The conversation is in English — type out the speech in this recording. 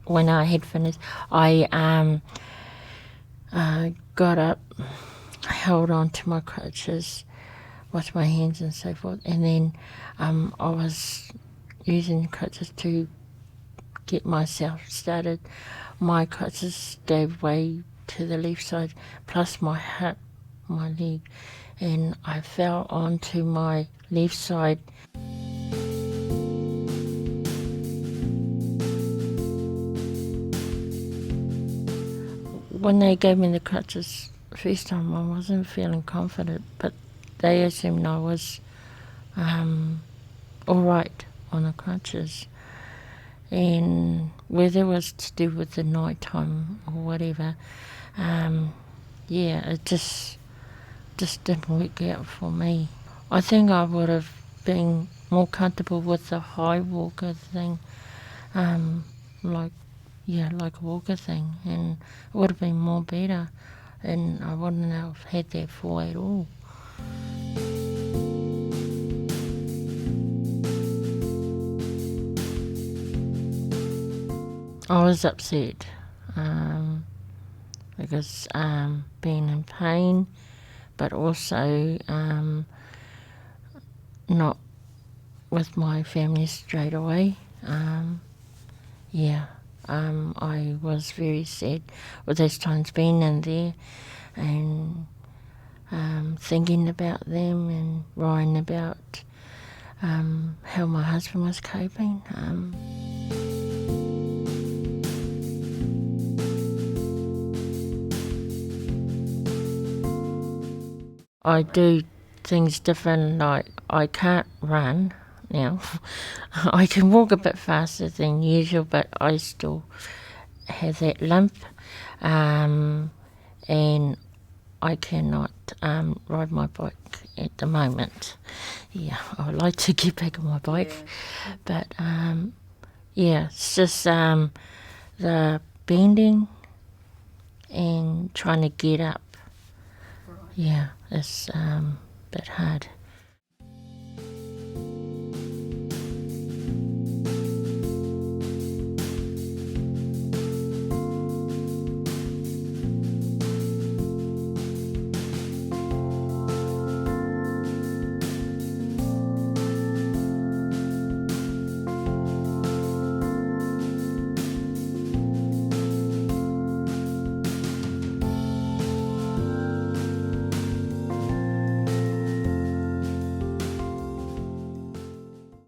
when I had finished, I got up, held on to my crutches with my hands and so forth, and then I was using crutches to get myself started. My crutches gave way to the left side, plus my hip, my leg, and I fell onto my left side. When they gave me the crutches first time, I wasn't feeling confident, but they assumed I was all right on the crutches. And whether it was to do with the night time or whatever, it just didn't work out for me. I think I would have been more comfortable with the high walker thing, like a walker thing, and it would have been more better, and I wouldn't have had that fall at all. I was upset because being in pain, but also not with my family straight away. I was very sad with those times being in there and thinking about them and worrying about how my husband was coping. I do things different. Like I can't run now. I can walk a bit faster than usual, but I still have that limp, and I cannot ride my bike at the moment. Yeah, I would like to get back on my bike, but it's just the bending and trying to get up. Yeah, it's a bit hard.